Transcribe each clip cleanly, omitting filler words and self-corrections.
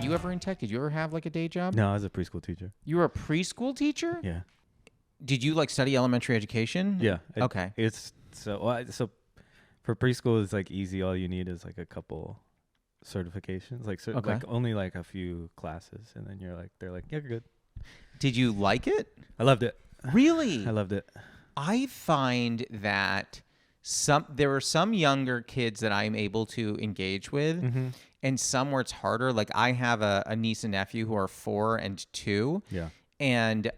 you ever in tech? Did you ever have like a day job? No, I was a preschool teacher. You were a preschool teacher? Yeah. Did you like study elementary education? Yeah. Okay. It's so for preschool, it's like easy. All you need is like a couple certifications, like Okay. like only like a few classes, and then they're like, yeah, you're good. Did you like it? I loved it. Really? I loved it. I find that there are some younger kids that I'm able to engage with, Mm-hmm. and some where it's harder. Like I have a niece and nephew who are 4 and 2. Yeah. And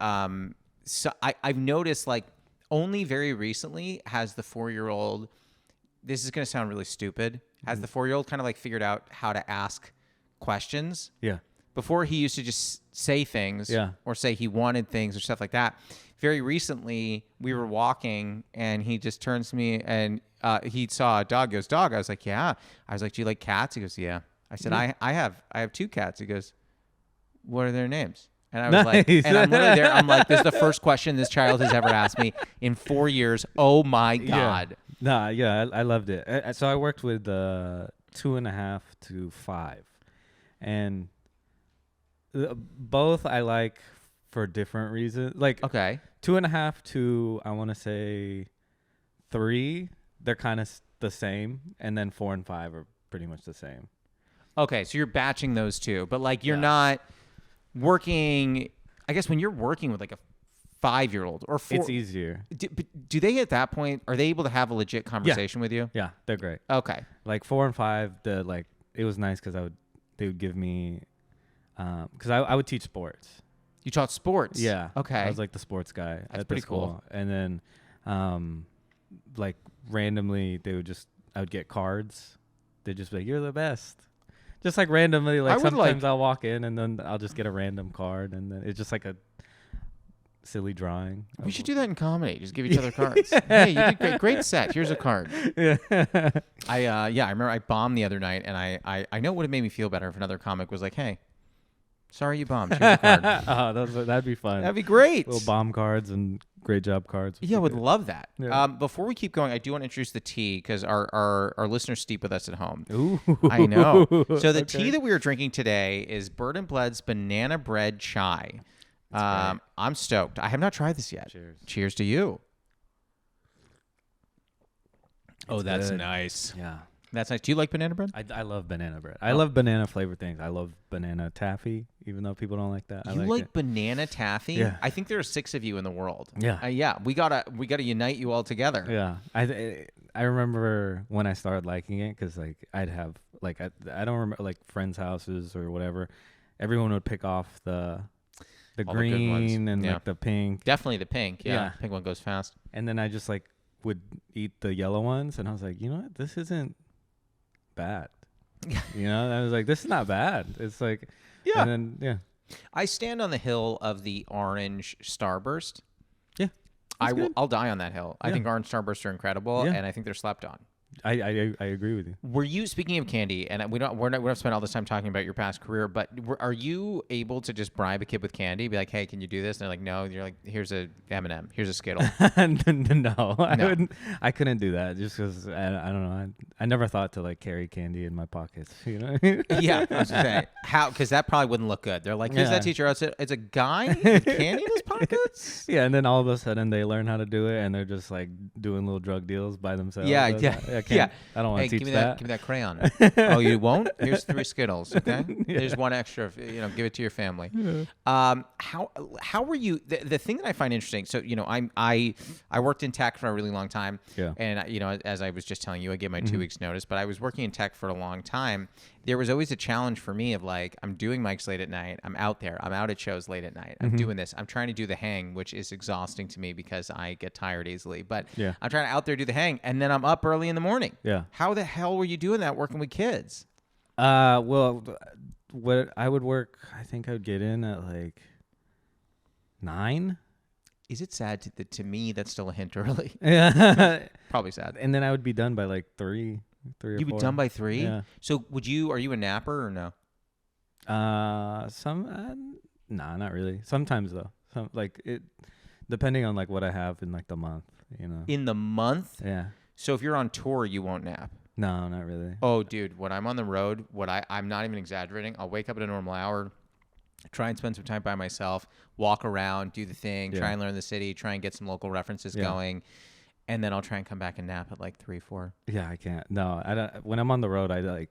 so I've noticed like only very recently has the 4-year-old, this is going to sound really stupid, has the 4-year-old kind of like figured out how to ask questions. Yeah. Before he used to just say things or say he wanted things or stuff like that. Very recently we were walking and he just turns to me and he saw a dog, goes, dog. I was like, yeah. I was like, do you like cats? He goes, yeah. I said, I have 2 cats. He goes, what are their names? And I was like, and I'm literally there. I'm like, this is the first question this child has ever asked me in 4 years. Oh my God. I loved it. So I worked with 2.5 to 5, and both I like for different reasons. Like, okay, 2.5 to, I want to say 3, they're kind of the same, and then 4 and 5 are pretty much the same. Okay, so you're batching those two, but like you're not working. I guess when you're working with like a 5-year-old or 4, it's easier. Do they at that point, are they able to have a legit conversation with you? Yeah, they're great. Okay, like 4 and 5, it was nice because they would give me, because I would teach sports. You taught sports? Yeah. Okay. I was like the sports guy. That's at pretty the school. cool. And then, like randomly, I would get cards. They'd just be like, "You're the best." Just like randomly, like sometimes I'll walk in and then I'll just get a random card, and then it's just like a silly drawing. We should do that in comedy. Just give each other cards. Hey, you did great set. Here's a card. Yeah. I remember I bombed the other night, and I know what it made me feel better if another comic was like, hey, sorry you bombed. Here's a card. Oh, that'd be fun. That'd be great. Little bomb cards and great job cards. Yeah, would love that. Yeah. Before we keep going, I do want to introduce the tea because our listeners steep with us at home. Ooh. I know. So the tea that we are drinking today is Bird and Bled's Banana Bread Chai. I'm stoked. I have not tried this yet. Cheers. Cheers to you. It's that's good. nice. Yeah. That's nice. Do you like banana bread? I love banana bread. I love banana flavored things. I love banana taffy, even though people don't like that. You I like it. banana taffy? Yeah. I think there are 6 of you in the world. Yeah. Yeah. We gotta unite you all together. Yeah. I remember when I started liking it because like I'd have like I don't remember like friends' houses or whatever. Everyone would pick off the All the good ones. green and Yeah. like the pink, Definitely the pink. Yeah. Yeah. Pink one goes fast. and then I just like would eat the yellow ones, and I was like, you know what, this isn't bad. You know, I was like, this is not bad. It's like, Yeah. And then I stand on the hill of the orange starburst. Yeah, that's I'll die on that hill. I Yeah. think orange starbursts are incredible, Yeah. and I think they're slept on. I agree with you. Were you, speaking of candy, and we're not spend all this time talking about your past career, but are you able to just bribe a kid with candy? Be like, hey, can you do this? And they're like, no. And you're like, here's a M&M, here's a Skittle. No, I couldn't do that just because I don't know. I never thought to like carry candy in my pockets. You know? Yeah, I was saying how, because that probably wouldn't look good. They're like, who's Yeah. that teacher? It's a guy with candy in his pockets. Yeah, and then all of a sudden they learn how to do it, and they're just like doing little drug deals by themselves. Yeah, I was yeah, like, yeah. I don't want Hey, to teach give me that. give me that crayon. Oh, you won't? Here's 3 Skittles. Okay, there's 1 extra. Give it to your family. Yeah. How were you? The thing that I find interesting. So I worked in tech for a really long time. Yeah. And as I was just telling you, I gave my 2 weeks notice. But I was working in tech for a long time. There was always a challenge for me of like, I'm doing mics late at night. I'm out there. I'm out at shows late at night. I'm doing this. I'm trying to do the hang, which is exhausting to me because I get tired easily. But Yeah. I'm trying to out there do the hang, and then I'm up early in the morning. Yeah. How the hell were you doing that working with kids? Well, what I would work, I think I would get in at like 9. Is it sad to me? That's still a hint early. Yeah. Probably sad. And then I would be done by like 3 or You'd be 4. done by 3. Yeah. So are you a napper or no? Nah, not really. Sometimes though. Depending on like what I have in like the month, you know. In the month? Yeah. So if you're on tour, you won't nap. No, not really. Oh, dude, when I'm on the road, I'm not even exaggerating. I'll wake up at a normal hour, try and spend some time by myself, walk around, do the thing, try and learn the city, try and get some local references going, and then I'll try and come back and nap at like 3, 4. Yeah, I can't. No, I don't. When I'm on the road, I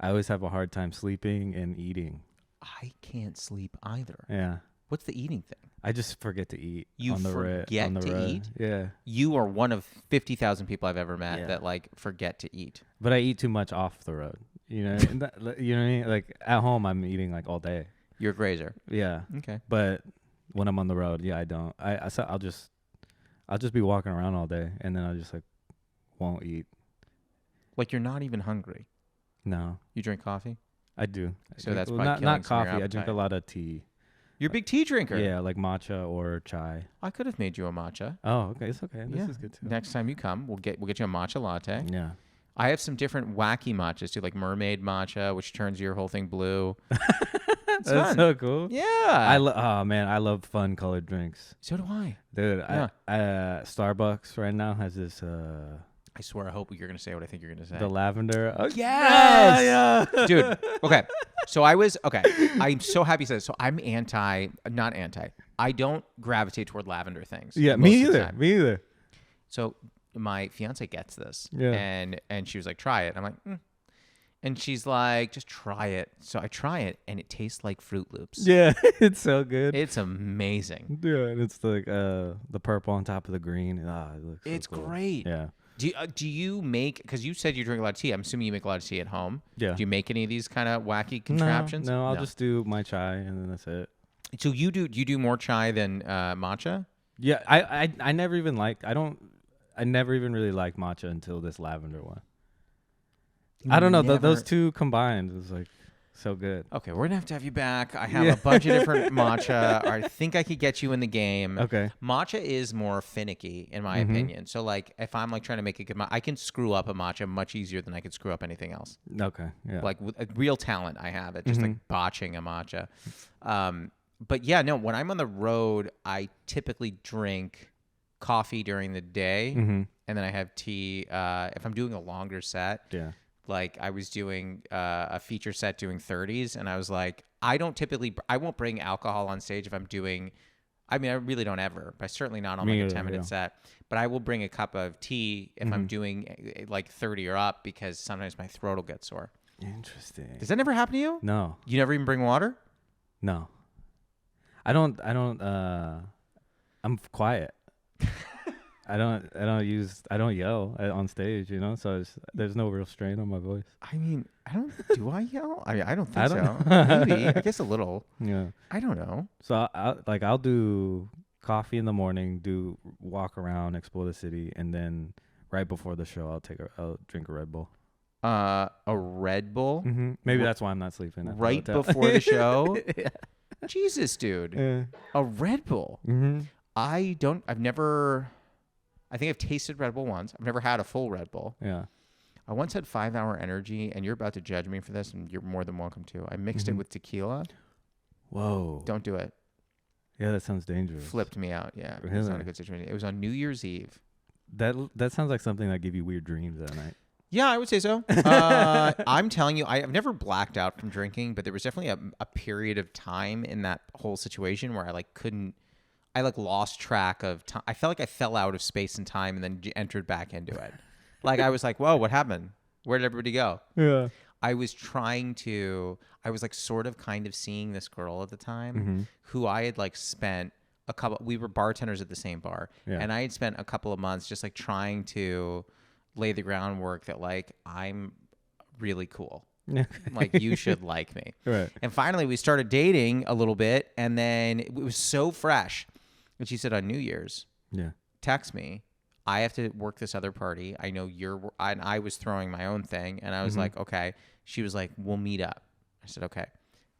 always have a hard time sleeping and eating. I can't sleep either. Yeah. What's the eating thing? I just forget to eat. You on the forget on the to road. eat? Yeah. You are one of 50,000 people I've ever met that like forget to eat. But I eat too much off the road. You know, you know what I mean? Like at home, I'm eating like all day. You're a grazer. Yeah. Okay. But when I'm on the road, I don't. I'll just be walking around all day, and then I just like won't eat. Like you're not even hungry. No. You drink coffee? I do. So that's probably not some of your coffee. I drink a appetite. lot of tea. You're a big tea drinker. Yeah, like matcha or chai. I could have made you a matcha. Oh, okay. It's okay. This is good too. Next time you come, we'll get you a matcha latte. Yeah. I have some different wacky matchas too, like mermaid matcha, which turns your whole thing blue. It's That's fun. so cool. Yeah. Oh man, I love fun colored drinks. So do I. Dude, Yeah. Starbucks right now has this I swear, I hope you're going to say what I think you're going to say. the lavender. Oh Yes! Yeah. Dude, okay. So I'm so happy you said this. So I'm not anti. I don't gravitate toward lavender things. Yeah, most me of the either. time. Me either. So my fiance gets this. Yeah. And she was like, try it. I'm like, And she's like, just try it. So I try it, and it tastes like Fruit Loops. Yeah, it's so good. It's amazing. Yeah, and it's like the purple on top of the green. Ah, it looks so It's cool. great. Yeah. Do you make, because you said you drink a lot of tea. I'm assuming you make a lot of tea at home. Yeah. Do you make any of these kind of wacky contraptions? No, I'll just do my chai, and then that's it. So do you do more chai than matcha? Yeah, I never even I never even really liked matcha until this lavender one. I don't know. Those two combined was like so good. Okay, we're going to have you back. I have a bunch of different matcha. I think I could get you in the game. Okay. Matcha is more finicky, in my opinion. So, like, if I'm, like, trying to make a good matcha, I can screw up a matcha much easier than I could screw up anything else. Okay, yeah. Like, with a real talent I have at just, like, botching a matcha. But, yeah, no, when I'm on the road, I typically drink coffee during the day, and then I have tea. If I'm doing a longer set, like I was doing a feature set doing 30s, and I was like, I won't bring alcohol on stage if I'm doing, I mean, I really don't ever, but certainly not on like a 10-minute set, but I will bring a cup of tea if I'm doing like 30 or up, because sometimes my throat will get sore. Interesting. Does that never happen to you? No. You never even bring water? No. I don't I'm quiet. I don't yell on stage, you know, so there's no real strain on my voice. I mean, do I yell? I don't think so. Maybe. I guess a little. Yeah. I don't know. So I'll do coffee in the morning, walk around, explore the city, and then right before the show, I'll drink a Red Bull. A Red Bull? Maybe that's why I'm not sleeping. Right before the show? Yeah. Jesus, dude. Yeah. A Red Bull. I think I've tasted Red Bull once. I've never had a full Red Bull. Yeah. I once had 5 Hour Energy, and you're about to judge me for this, and you're more than welcome to. I mixed it with tequila. Whoa. Don't do it. Yeah, that sounds dangerous. Flipped me out. Yeah. Really? It's not a good situation. It was on New Year's Eve. That sounds like something that give you weird dreams that night. Yeah, I would say so. I'm telling you, I've never blacked out from drinking, but there was definitely a period of time in that whole situation where I lost track of time. I felt like I fell out of space and time and then entered back into it. Like I was like, whoa, what happened? Where did everybody go? Yeah. I was like sort of kind of seeing this girl at the time who I had like spent we were bartenders at the same bar. Yeah. And I had spent a couple of months just like trying to lay the groundwork that like, I'm really cool. Like you should like me. Right. And finally we started dating a little bit, and then it was so fresh. And she said on New Year's, text me. I have to work this other party. I know and I was throwing my own thing, and I was like, okay. She was like, we'll meet up. I said, okay.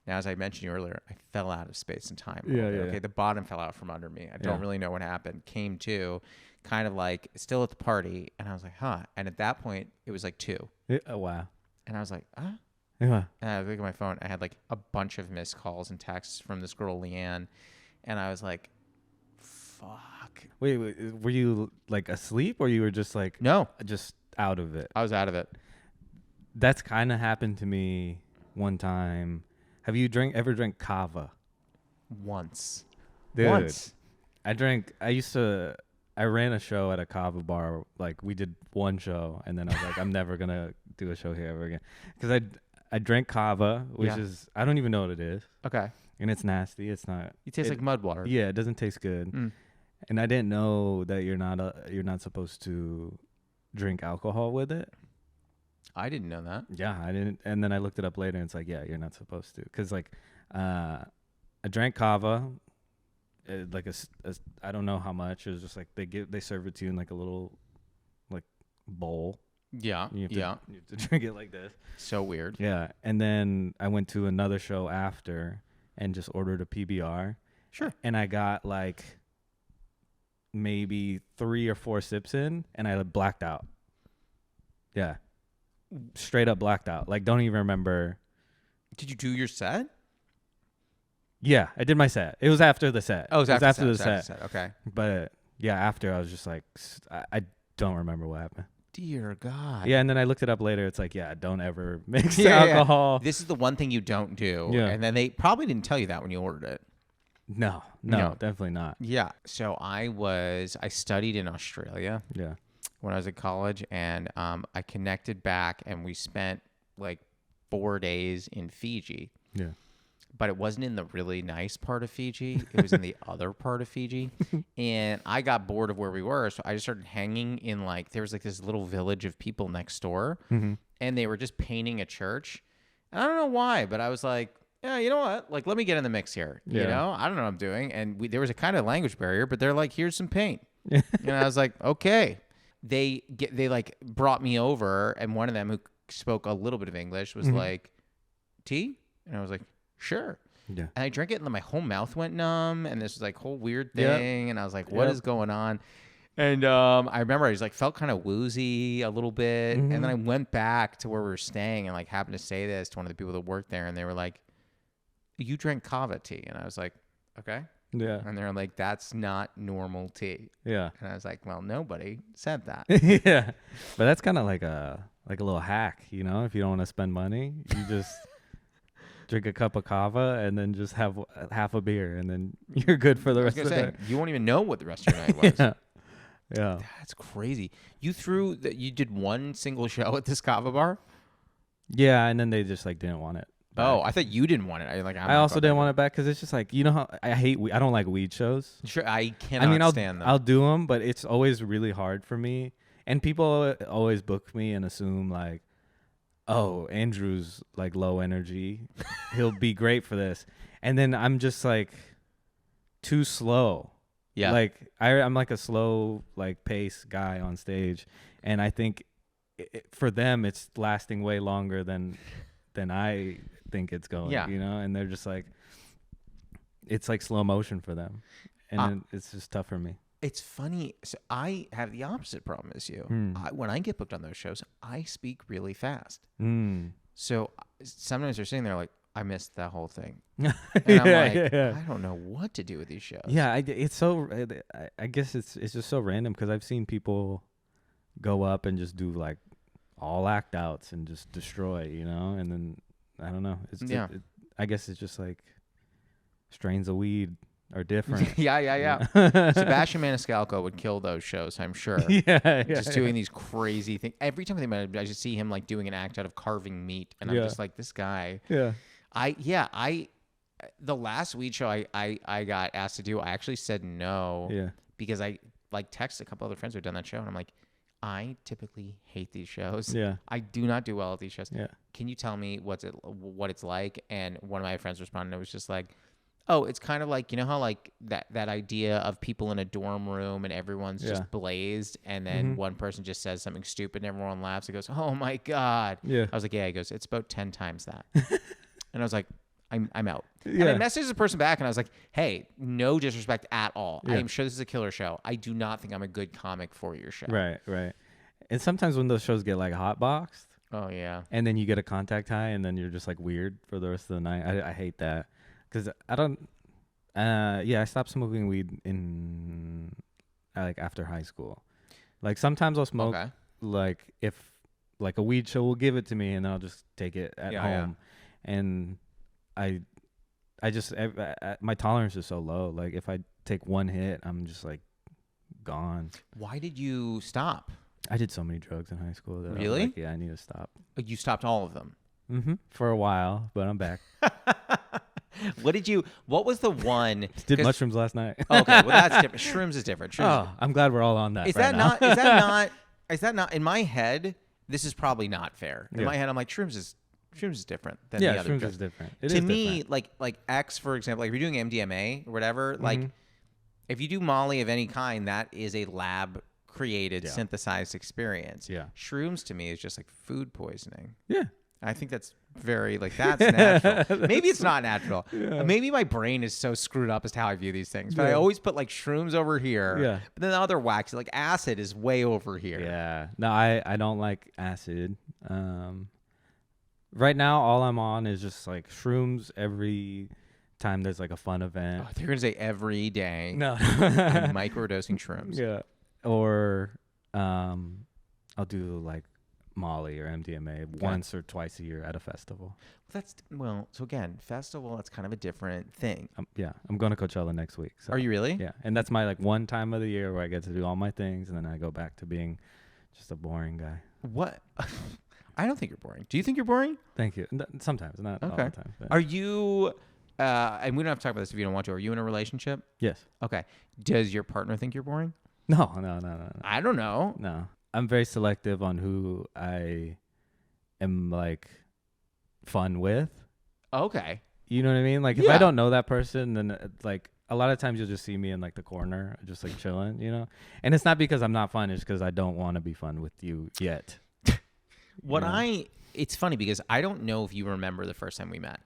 Now, as I mentioned you earlier, I fell out of space and time. Okay, the bottom fell out from under me. I don't really know what happened. Came to, kind of like still at the party, and I was like, huh. And at that point, it was like 2. Oh, wow. And I was like, huh? Yeah. And I looked at my phone. I had like a bunch of missed calls and texts from this girl, Leanne, and I was like, fuck. Wait, were you like asleep, or you were just like no, just out of it? I was out of it. that's kind of happened to me one time. Have you ever drank Kava? Once. Dude, Once. I ran a show at a Kava bar. Like, we did one show, and then I was like, I'm never gonna do a show here ever again, because I drank Kava, which is, I don't even know what it is. Okay. And it's nasty. It's not. It tastes like mud water. Yeah, it doesn't taste good. And I didn't know that you're not supposed to drink alcohol with it. I didn't know that. Yeah, I didn't. And then I looked it up later, and it's like, yeah, you're not supposed to. Because, like, I drank Kava, like I don't know how much. It was just like they serve it to you in like a little, like, bowl. Yeah. You have to drink it like this. So weird. Yeah. And then I went to another show after and just ordered a PBR. Sure. And I got like maybe 3 or 4 sips in, and I blacked out. Yeah. Straight up blacked out. Like, don't even remember. Did you do your set? Yeah, I did my set. It was after the set. Oh, it was after the set. Okay. But yeah, after I was just like, I don't remember what happened. Dear God. Yeah, and then I looked it up later. It's like, yeah, don't ever mix alcohol. This is the one thing you don't do. Yeah. And then they probably didn't tell you that when you ordered it. No, definitely not. Yeah. So I studied in Australia. Yeah. When I was at college, and I connected back, and we spent like 4 days in Fiji. Yeah. But it wasn't in the really nice part of Fiji. It was in the other part of Fiji. And I got bored of where we were, so I just started hanging in, like, there was like this little village of people next door, and they were just painting a church. And I don't know why, but I was like, yeah, you know what? Like, let me get in the mix here. Yeah. You know, I don't know what I'm doing. And there was a kind of language barrier, but they're like, here's some paint. And I was like, okay. They like brought me over, and one of them who spoke a little bit of English was like, tea? And I was like, sure. Yeah. And I drank it, and then my whole mouth went numb, and this was like whole weird thing. And I was like, what is going on? And I remember I was like, felt kind of woozy a little bit. And then I went back to where we were staying and like happened to say this to one of the people that worked there. And they were like, you drank Kava tea. And I was like, okay. Yeah. And they're like, that's not normal tea. Yeah. And I was like, well, nobody said that. Yeah. But that's kind of like a little hack, you know, if you don't want to spend money, you just drink a cup of Kava and then just have half a beer, and then you're good for the rest of the day. You won't even know what the rest of your night was. Yeah. That's crazy. You did one single show at this Kava bar? Yeah, and then they just like didn't want it back. Oh, I thought you didn't want it. I also didn't want it back because it's just like, you know how I don't like weed shows. Sure, I cannot stand them. I'll do them, but it's always really hard for me. And people always book me and assume like, oh, Andrew's like low energy. He'll be great for this. And then I'm just like too slow. Yeah. Like I'm like a slow like pace guy on stage. And I think for them, it's lasting way longer than I think it's going, you know? And they're just like, it's like slow motion for them. And it's just tough for me. It's funny. So I have the opposite problem as you. When I get booked on those shows, I speak really fast. So sometimes they're sitting there like, I missed that whole thing. And I'm like, I don't know what to do with these shows. Yeah, it's so. I guess it's just so random because I've seen people go up and just do like all act outs and just destroy, you know. And then I don't know. I guess it's just like strains of weed are different. Yeah. Sebastian Maniscalco would kill those shows, I'm sure. Just doing these crazy things. Every time I just see him like doing an act out of carving meat, and I'm just like, this guy. Yeah. The last weed show I got asked to do, I actually said no. Yeah. Because I like texted a couple other friends who had done that show, and I'm like, I typically hate these shows. Yeah. I do not do well at these shows. Yeah. Can you tell me what it's like? And one of my friends responded, it was just like, oh, it's kind of like, you know how like that idea of people in a dorm room and everyone's just blazed, and then one person just says something stupid and everyone laughs and goes, oh my God. Yeah. I was like, yeah. He goes, it's about 10 times that. And I was like, I'm out. Yeah. And I messaged the person back and I was like, hey, no disrespect at all. Yeah. I am sure this is a killer show. I do not think I'm a good comic for your show. Right. And sometimes when those shows get like hot boxed. Oh yeah. And then you get a contact high and then you're just like weird for the rest of the night. I hate that. Because I don't, I stopped smoking weed in, like, after high school. Like, sometimes I'll smoke, like, if, like a weed show will give it to me, and then I'll just take it at home. Yeah. And I just my tolerance is so low. Like if I take one hit, I'm just like gone. Why did you stop? I did so many drugs in high school that really? Like, yeah, I need to stop. You stopped all of them? Mm-hmm. For a while, but I'm back. What was the one? Did mushrooms last night. Okay, well that's different. Shrooms is different. I'm glad we're all on that. Is right that now. not? Is that not? In my head, this is probably not fair. In my head, I'm like shrooms is different than the other drugs. Shrooms is different. To me, like X, for example, like if you're doing MDMA or whatever, like if you do Molly of any kind, that is a lab created synthesized experience. Yeah. Shrooms to me is just like food poisoning. Yeah. I think that's very like that's natural. Maybe it's not natural. Yeah. Maybe my brain is so screwed up as to how I view these things. But I always put like shrooms over here. Yeah. But then the other wax, like acid, is way over here. Yeah. No, I don't like acid. Right now, all I'm on is just like shrooms every time there's like a fun event. Oh, you're gonna say every day. No. I'm microdosing shrooms. Yeah. Or I'll do like Molly or MDMA once or twice a year at a festival. So again, festival, that's kind of a different thing. I'm going to Coachella next week. So, are you really? Yeah, and that's my like one time of the year where I get to do all my things, and then I go back to being just a boring guy. What? I don't think you're boring. Do you think you're boring? Thank you. Sometimes, not all the time. But. Are you? And we don't have to talk about this if you don't want to. Are you in a relationship? Yes. Okay. Does your partner think you're boring? No. I don't know. No. I'm very selective on who I am like fun with. Okay. You know what I mean? Like if I don't know that person, then like a lot of times you'll just see me in like the corner, just like chilling, you know? And it's not because I'm not fun, it's because I don't want to be fun with you yet. It's funny because I don't know if you remember the first time we met.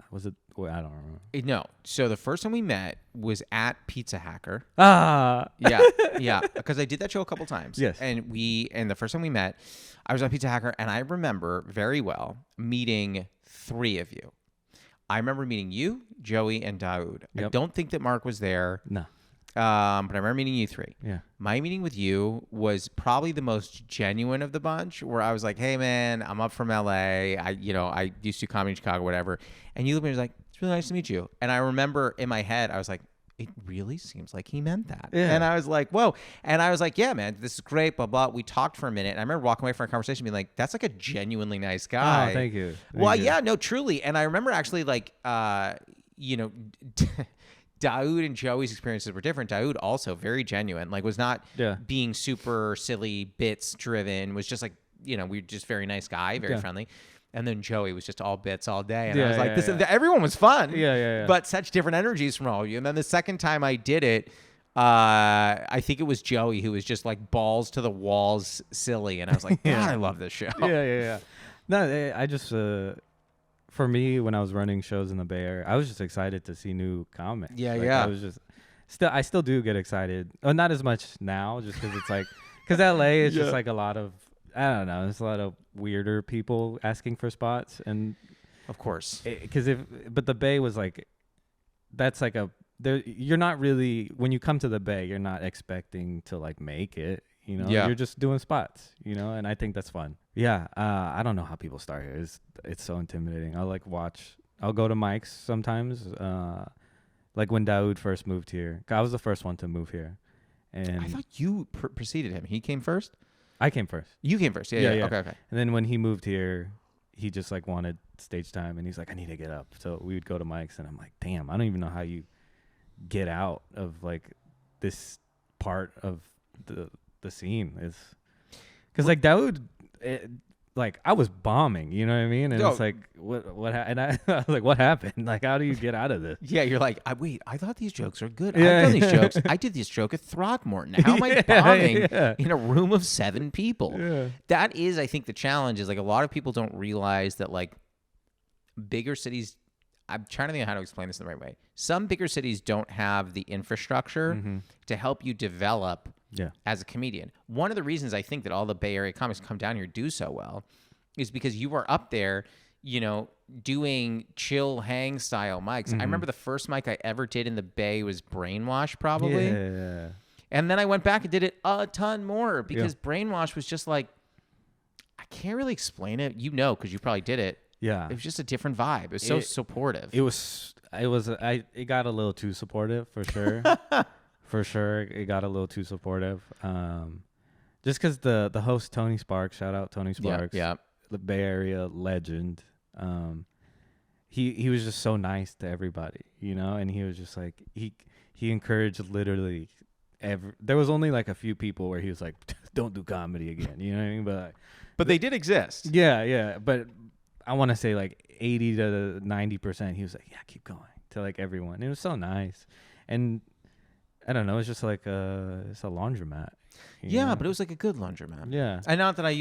Was it? Well, I don't remember. No. So the first time we met was at Pizza Hacker. Yeah. Because I did that show a couple times. Yes. And the first time we met, I was on Pizza Hacker, and I remember very well meeting 3 of you. I remember meeting you, Joey, and Daoud. Yep. I don't think that Mark was there. No. But I remember meeting you 3. Yeah. My meeting with you was probably the most genuine of the bunch, where I was like, hey, man, I'm up from LA. I used to do comedy in Chicago, whatever. And you looked at me and was like, it's really nice to meet you. And I remember in my head, I was like, it really seems like he meant that. Yeah. And I was like, whoa. And I was like, yeah, man, this is great, blah, blah. We talked for a minute. And I remember walking away from our conversation being like, that's like a genuinely nice guy. Oh, thank you. Yeah, no, truly. And I remember actually like, Daoud and Joey's experiences were different. Daoud also very genuine, like was not being super silly bits driven, was just like, we were just very nice guy, very friendly. And then Joey was just all bits all day. And I was like, everyone was fun. Yeah. But such different energies from all of you. And then the second time I did it, I think it was Joey who was just like balls to the walls silly. And I was like, God, I love this show. Yeah. No, I just... For me, when I was running shows in the Bay Area, I was just excited to see new comics. I was just I still do get excited. Oh, not as much now, just because it's like, because LA is just like a lot of, I don't know, there's a lot of weirder people asking for spots, and of course, but the Bay was like, that's like you're not really, when you come to the Bay, you're not expecting to like make it. You're just doing spots, and I think that's fun. Yeah. I don't know how people start here. It's so intimidating. I'll go to Mike's sometimes. Like when Daoud first moved here, I was the first one to move here. And I thought you preceded him. He came first? I came first. You came first. Yeah. Okay. And then when he moved here, he just like wanted stage time, and he's like, I need to get up. So we would go to Mike's, and I'm like, damn, I don't even know how you get out of like this part of the scene is, because like Daoud, like I was bombing, you know what I mean? And it's like what and I was like, what happened? Like, how do you get out of this? Yeah, you're like, wait, I thought these jokes are good. I've done these jokes. I did this joke at Throckmorton. How am I bombing in a room of 7 people? Yeah. That is, I think, the challenge is like a lot of people don't realize that like bigger cities, I'm trying to think of how to explain this in the right way. Some bigger cities don't have the infrastructure to help you develop as a comedian. One of the reasons I think that all the Bay Area comics come down here do so well is because you are up there, doing chill hang style mics. I remember the first mic I ever did in the Bay was Brainwash, probably. Yeah. And then I went back and did it a ton more because Brainwash was just like, can't really explain it. You know, because you probably did it. Yeah. It was just a different vibe. It was so supportive. It got a little too supportive for sure. For sure. It got a little too supportive. Just because the host, Tony Sparks, shout out Tony Sparks. Yeah. The Bay Area legend. He was just so nice to everybody, you know, and he was just like, he encouraged literally there was only like a few people where he was like, don't do comedy again. You know what I mean? But they did exist. Yeah. But I want to say like 80 to 90%. He was like, yeah, keep going, to like everyone. It was so nice. And I don't know. It's just like it's a laundromat. Yeah, know? But it was like a good laundromat. Yeah. And not that I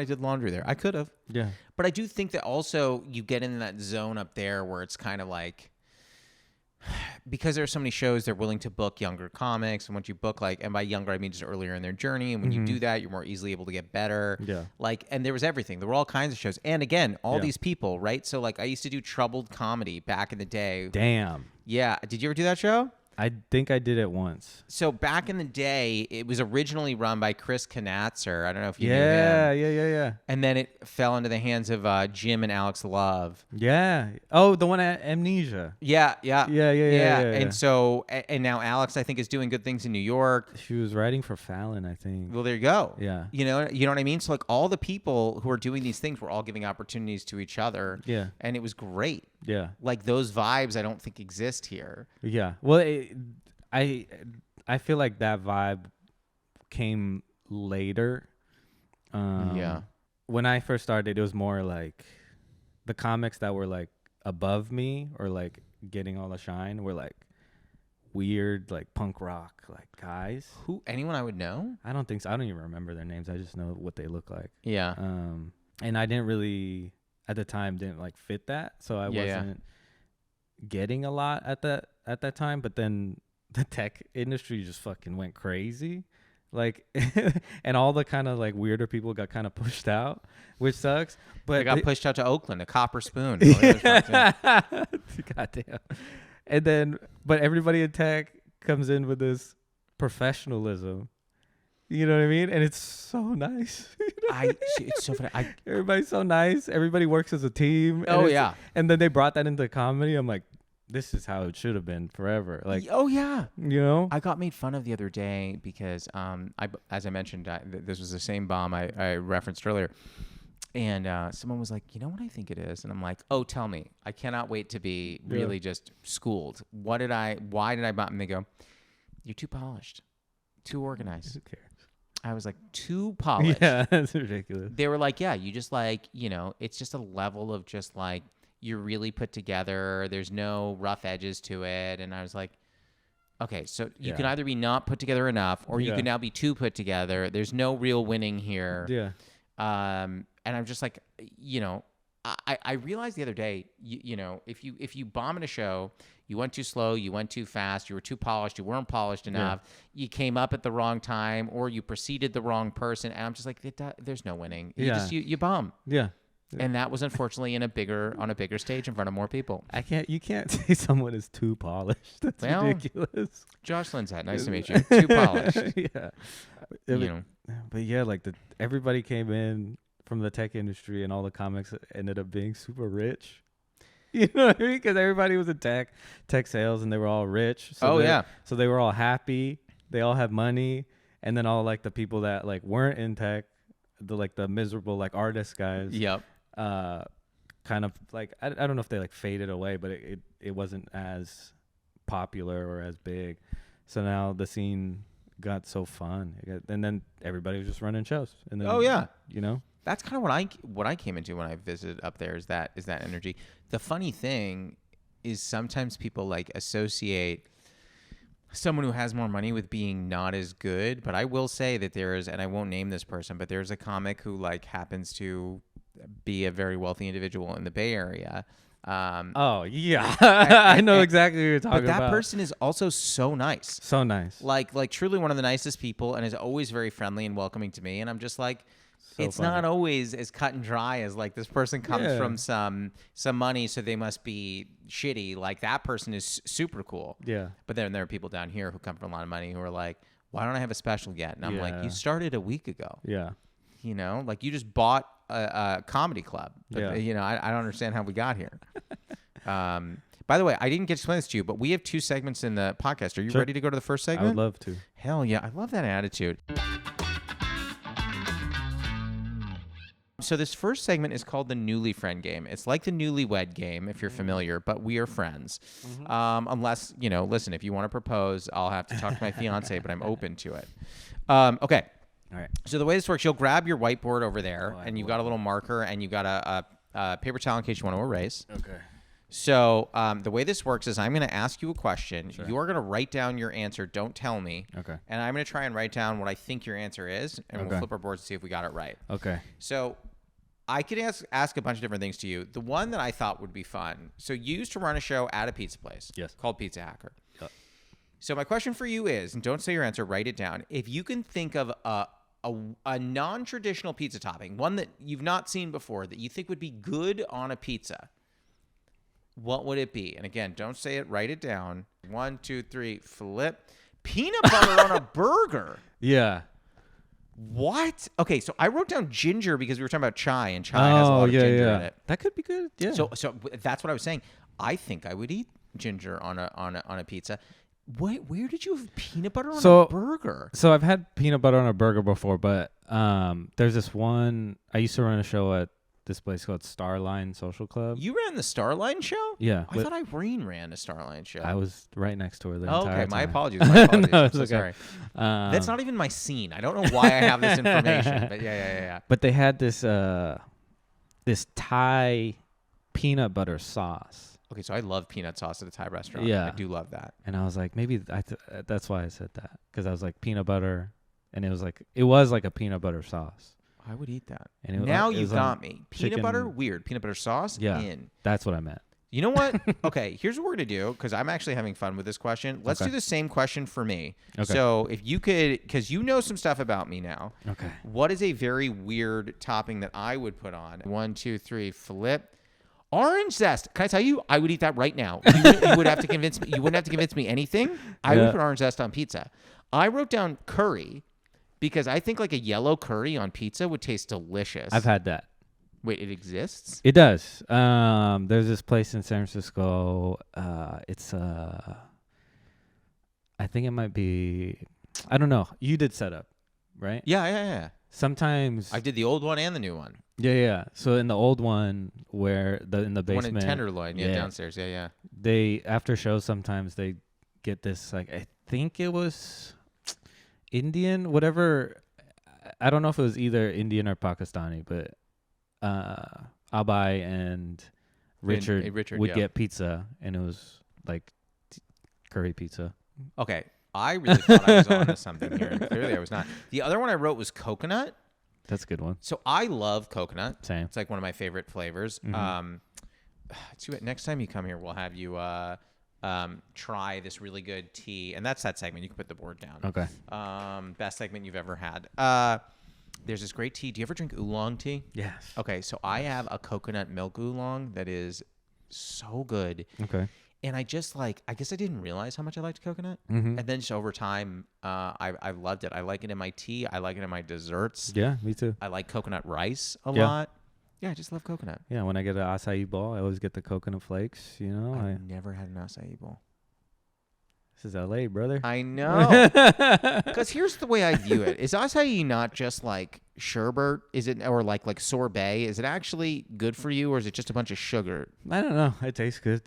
did laundry there. I could have. Yeah. But I do think that also you get in that zone up there where it's kind of like, because there are so many shows, they're willing to book younger comics. And once you book, like, and by younger, I mean just earlier in their journey. And when you do that, you're more easily able to get better. Yeah. Like, and there was everything. There were all kinds of shows. And again, all these people, right? So like I used to do Troubled Comedy back in the day. Damn. Yeah. Did you ever do that show? I think I did it once. So back in the day, it was originally run by Chris Knatzer. I don't know if you knew him. Yeah. And then it fell into the hands of Jim and Alex Love. Yeah. Oh, the one at Amnesia. Yeah. And so, and now Alex, I think, is doing good things in New York. She was writing for Fallon, I think. Well, there you go. Yeah. You know what I mean? So like all the people who are doing these things were all giving opportunities to each other. Yeah. And it was great. Yeah. Like those vibes I don't think exist here. Yeah. Well, I feel like that vibe came later. When I first started, it was more like the comics that were like above me or like getting all the shine were like weird, like punk rock, like guys. Anyone I would know? I don't think so. I don't even remember their names. I just know what they look like. Yeah. And I didn't really at the time didn't like fit that, so I wasn't getting a lot at that time. But then the tech industry just fucking went crazy, like, and all the kind of like weirder people got kind of pushed out, which sucks. But they got pushed out to Oakland, a copper spoon. Goddamn. And then, but everybody in tech comes in with this professionalism. You know what I mean? And it's so nice. It's so funny. Everybody's so nice. Everybody works as a team. Oh, yeah. And then they brought that into comedy. I'm like, this is how it should have been forever. Like, oh yeah, you know. I got made fun of the other day because as I mentioned, this was the same bomb I referenced earlier, and someone was like, you know what I think it is, and I'm like, oh, tell me. I cannot wait to be really just schooled. Why did I bomb? And they go, you're too polished, too organized. Who cares? I was like, too polished. Yeah, that's ridiculous. They were like, yeah, you just like, it's just a level of just like, you're really put together. There's no rough edges to it. And I was like, okay, so you can either be not put together enough or you can now be too put together. There's no real winning here. Yeah. And I'm just like, I realized the other day, if you bomb in a show, you went too slow, you went too fast, you were too polished, you weren't polished enough, you came up at the wrong time, or you preceded the wrong person. And I'm just like, there's no winning. You bomb. Yeah. And that was unfortunately on a bigger stage in front of more people. You can't say someone is too polished. That's ridiculous. Josh Lanzet, nice to meet you. Too polished. Yeah. But yeah, like everybody came in from the tech industry and all the comics ended up being super rich. You know what I mean? Because everybody was in tech sales and they were all rich. So So they were all happy. They all had money. And then all like the people that like weren't in tech, the miserable like artist guys. Yep. Kind of like I don't know if they like faded away, but it wasn't as popular or as big. So now the scene got so fun, and then everybody was just running shows. And then that's kind of what I came into when I visited up there is that energy. The funny thing is sometimes people like associate someone who has more money with being not as good, but I will say that and I won't name this person, but there's a comic who like happens to be a very wealthy individual in the Bay Area. I know exactly what you're talking about. But that person is also so nice. So nice. Like truly one of the nicest people and is always very friendly and welcoming to me. And I'm just like, it's not always as cut and dry as like this person comes from some money, so they must be shitty. Like that person is super cool. Yeah. But then there are people down here who come from a lot of money who are like, why don't I have a special yet? And I'm like, you started a week ago. Yeah. Like you just bought a comedy club. Yeah. You know, I don't understand how we got here. By the way, I didn't get to explain this to you, but we have 2 segments in the podcast. Are you ready to go to the first segment? I would love to. Hell yeah. I love that attitude. So this first segment is called the Newly Friend Game. It's like the Newlywed Game, if you're familiar, but we are friends. Unless, you know, listen, if you want to propose, I'll have to talk to my fiance, but I'm open to it. Okay. All right. So the way this works, you'll grab your whiteboard over there, and you've got a little marker, and you've got a paper towel in case you want to erase. Okay. So the way this works is I'm going to ask you a question. Sure. You're going to write down your answer. Don't tell me. Okay. And I'm going to try and write down what I think your answer is, and we'll flip our boards to see if we got it right. Okay. So I could ask a bunch of different things to you. The one that I thought would be fun. So you used to run a show at a pizza place. Yes. Called Pizza Hacker. Yep. So my question for you is, and don't say your answer, write it down. If you can think of a non-traditional pizza topping, one that you've not seen before that you think would be good on a pizza, what would it be? And again, don't say it, write it down. 1, 2, 3, flip. Peanut butter on a burger. Yeah. What? Okay, so I wrote down ginger because we were talking about chai, and chai has a lot of ginger in it. That could be good. Yeah. So that's what I was saying. I think I would eat ginger on a pizza. Where did you have peanut butter on a burger? So I've had peanut butter on a burger before, but there's this one. I used to run a show at this place called Starline Social Club. You ran the Starline show? Yeah. I thought Irene ran a Starline show. I was right next to her the entire time. My apologies. My apologies. No, I'm so okay. sorry. That's not even my scene. I don't know why I have this information, but yeah. But they had this this Thai peanut butter sauce. Okay, so I love peanut sauce at a Thai restaurant. Yeah. I do love that. And I was like, maybe that's why I said that, because I was like peanut butter, and it was like a peanut butter sauce. I would eat that. And now you got me. Peanut butter, weird. Peanut butter sauce, in. That's what I meant. You know what? Okay, here's what we're going to do, because I'm actually having fun with this question. Let's do the same question for me. Okay. So if you could, because you know some stuff about me now. Okay. What is a very weird topping that I would put on? 1, 2, 3, flip. Orange zest. Can I tell you? I would eat that right now. You would have to convince me. You wouldn't have to convince me anything. I would put orange zest on pizza. I wrote down curry, because I think like a yellow curry on pizza would taste delicious. I've had that. Wait, it exists? It does. There's this place in San Francisco. It's I think it might be, I don't know. You did setup, right? Yeah. Sometimes I did the old one and the new one. Yeah. So in the old one, where in the basement, one in Tenderloin, downstairs. Yeah. They, after shows, sometimes they get this, like, I think it was Indian, whatever. I don't know if it was either Indian or Pakistani, but Abai and Richard would get pizza, and it was like curry pizza. Okay. I really thought I was on to something here, and clearly I was not. The other one I wrote was coconut. That's a good one. So I love coconut. Same. It's like one of my favorite flavors. Mm-hmm. Next time you come here, we'll have you try this really good tea. And that's that segment. You can put the board down. Okay. Best segment you've ever had. There's this great tea. Do you ever drink oolong tea? Yes. Okay, so I have a coconut milk oolong that is so good. Okay. And I guess I didn't realize how much I liked coconut. Mm-hmm. And then just over time, I loved it. I like it in my tea. I like it in my desserts. Yeah, me too. I like coconut rice a lot. Yeah, I just love coconut. Yeah, when I get an acai bowl, I always get the coconut flakes, you know. I've never had an acai bowl. This is LA, brother. I know. Because here's the way I view it. Is acai not just like sherbet? Is it, or like sorbet? Is it actually good for you, or is it just a bunch of sugar? I don't know. It tastes good.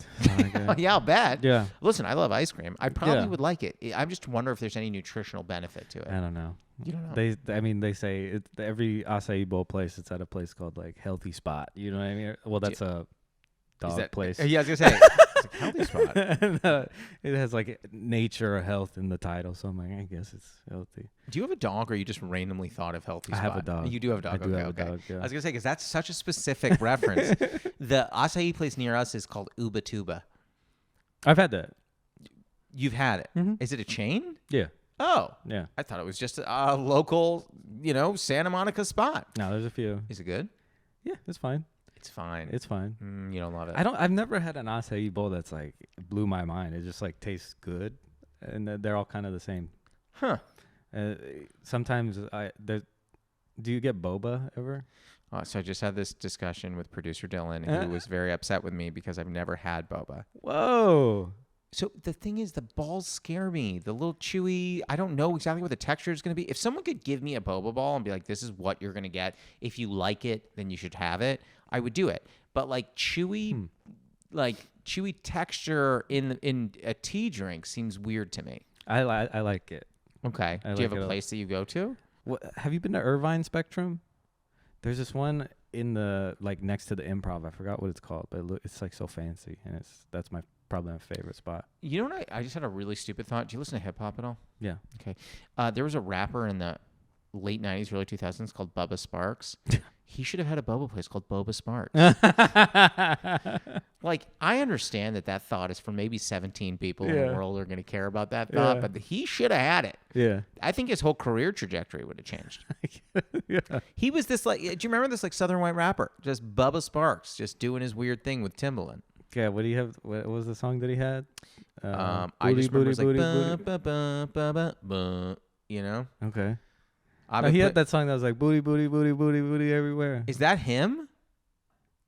Yeah, I'll bet. Yeah. Listen, I love ice cream. I probably would like it. I just wonder if there's any nutritional benefit to it. I don't know. You don't know? They say every acai bowl place, it's at a place called like Healthy Spot. You know what I mean? Well, that's a dog place. Yeah, I was gonna say it's a healthy spot. It has like nature or health in the title, so I'm like, I guess it's healthy. Do you have a dog, or you just randomly thought of Healthy Spot? I have a dog. You do have a dog. I do have a dog. Yeah. I was gonna say, because that's such a specific reference. The acai place near us is called Uba Tuba. I've had that. You've had it. Mm-hmm. Is it a chain? Yeah. Oh. Yeah. I thought it was just a local, Santa Monica spot. No, there's a few. Is it good? Yeah, it's fine. It's fine. It's fine. You don't love it. I've never had an acai bowl that's like blew my mind. It just like tastes good, and they're all kind of the same. Huh. Sometimes do you get boba ever? So I just had this discussion with producer Dylan, who was very upset with me because I've never had boba. Whoa. So the thing is, the balls scare me. The little chewy, I don't know exactly what the texture is going to be. If someone could give me a boba ball and be like, this is what you're going to get. If you like it, then you should have it. I would do it. But like chewy texture in a tea drink seems weird to me. I like it. Okay. Do you have a place that you go to? What, have you been to Irvine Spectrum? There's this one in the like next to the Improv. I forgot what it's called, but it's like so fancy, and that's probably my favorite spot. You know what? I just had a really stupid thought. Do you listen to hip hop at all? Yeah. Okay. There was a rapper in the late 90s, early 2000s called Bubba Sparks. He should have had a boba place called Boba Sparks. Like, I understand that thought is for maybe 17 people in the world are going to care about that thought, but he should have had it. Yeah. I think his whole career trajectory would have changed. Yeah. He was this like, do you remember this like Southern white rapper? Just Bubba Sparks, just doing his weird thing with Timbaland. Yeah, what do you have? What was the song that he had? I just remember it was like, ba, ba, ba, ba, ba, you know? Okay. He had that song that was like booty, booty, booty, booty, booty everywhere. Is that him?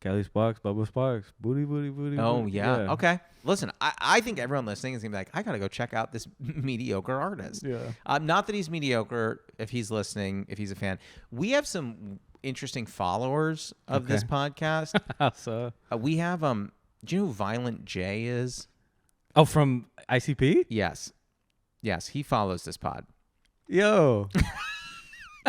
Kelly Sparks, Bubba Sparks, booty, booty, booty. Oh, booty. yeah. Okay. Listen, I think everyone listening is going to be like, I got to go check out this mediocre artist. Yeah. Not that he's mediocre, if he's listening, if he's a fan. We have some interesting followers of this podcast. How so? We have, do you know who Violent J is? Oh, from ICP? Yes. Yes, he follows this pod. Yo.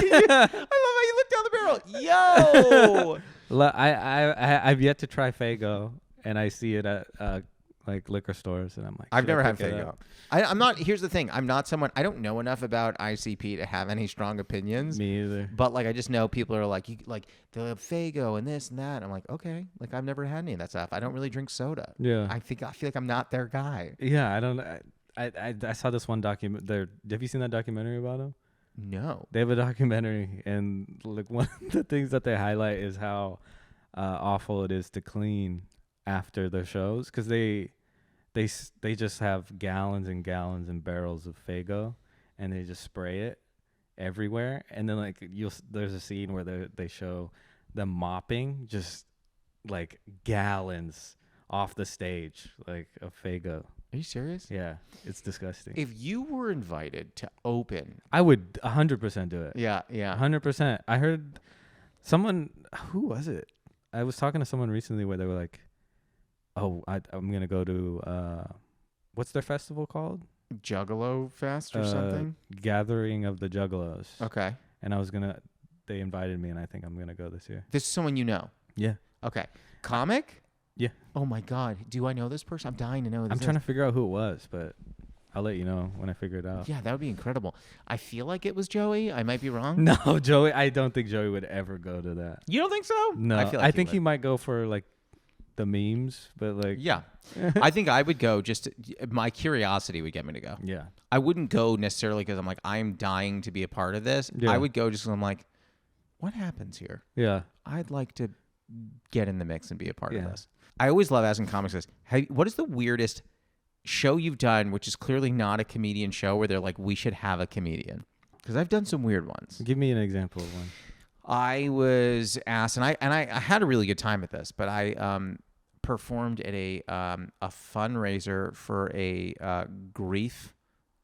I love how you look down the barrel. Yo. I've yet to try Faygo, and I see it at like liquor stores, and I'm like, I've never had Faygo. I'm not. Here's the thing. I'm not someone. I don't know enough about ICP to have any strong opinions. Me either. But like, I just know people are like, they'll have Faygo and this and that. I'm like, okay. Like, I've never had any of that stuff. I don't really drink soda. Yeah. I feel like I'm not their guy. Yeah. I don't. I saw this one document. Have you seen that documentary about him? No. They have a documentary, and like one of the things that they highlight is how awful it is to clean after the shows, because they just have gallons and gallons and barrels of Faygo, and they just spray it everywhere. And then like there's a scene where they show them mopping just like gallons off the stage, like of Faygo. Are you serious? Yeah, it's disgusting. If you were invited to open, I would 100% do it. Yeah, yeah. 100%. I heard someone, who was it? I was talking to someone recently where they were like, oh, I'm going to go to, what's their festival called? Juggalo Fest or something? Gathering of the Juggalos. Okay. And they invited me, and I think I'm going to go this year. This is someone you know? Yeah. Okay. Comic? Yeah. Oh my God. Do I know this person? I'm dying to know this. I'm trying to figure out who it was, but I'll let you know when I figure it out. Yeah, that would be incredible. I feel like it was Joey. I might be wrong. No, Joey. I don't think Joey would ever go to that. You don't think so? No. I think he might go for like the memes, but like. Yeah. I think I would go my curiosity would get me to go. Yeah. I wouldn't go necessarily because I'm like, I'm dying to be a part of this. Yeah. I would go just because I'm like, what happens here? Yeah. I'd like to get in the mix and be a part of this. I always love asking comics this. What is the weirdest show you've done, which is clearly not a comedian show, where they're like, we should have a comedian? Because I've done some weird ones. Give me an example of one. I was asked, and I had a really good time at this, but I performed at a fundraiser for a grief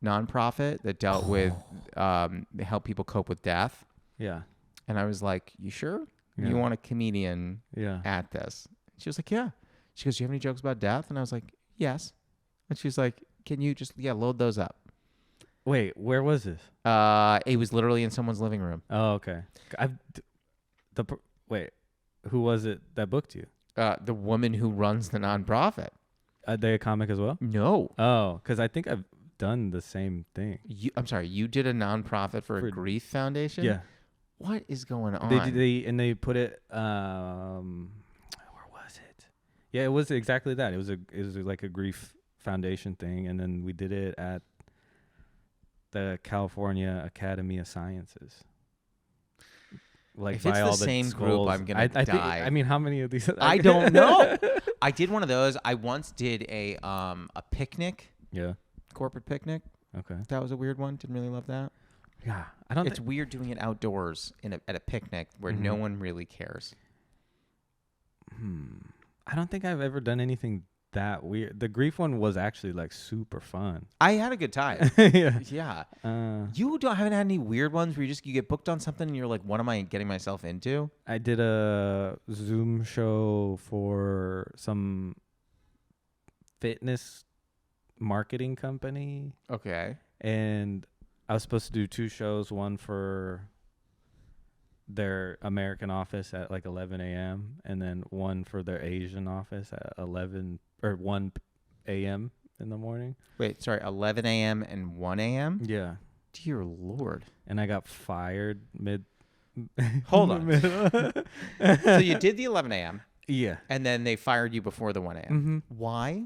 nonprofit that dealt with help people cope with death. Yeah. And I was like, you sure? Yeah. You want a comedian at this? She was like, yeah. She goes, do you have any jokes about death? And I was like, yes. And she's like, can you just, load those up? Wait, where was this? It was literally in someone's living room. Oh, okay. Wait, who was it that booked you? The woman who runs the nonprofit. Are they a comic as well? No. Oh, because I think I've done the same thing. I'm sorry, you did a nonprofit for a grief foundation? Yeah. What is going on? They put it, where was it? Yeah, it was exactly that. It was like a grief foundation thing, and then we did it at the California Academy of Sciences. Like, if it's the same group, I'm gonna die. I mean, how many of these? I don't know. I did one of those. I once did a picnic. Yeah. Corporate picnic. Okay. That was a weird one. Didn't really love that. Yeah, It's weird doing it outdoors at a picnic where no one really cares. I don't think I've ever done anything that weird. The grief one was actually like super fun. I had a good time. Yeah. You haven't had any weird ones where you get booked on something and you're like, what am I getting myself into? I did a Zoom show for some fitness marketing company. Okay. And I was supposed to do 2 shows, one for their American office at like 11 a.m. and then one for their Asian office at 1 a.m. in the morning. Wait, sorry, 11 a.m. and 1 a.m.? Yeah. Dear Lord. And I got fired mid. Hold on. So you did the 11 a.m. Yeah. And then they fired you before the 1 a.m. Why?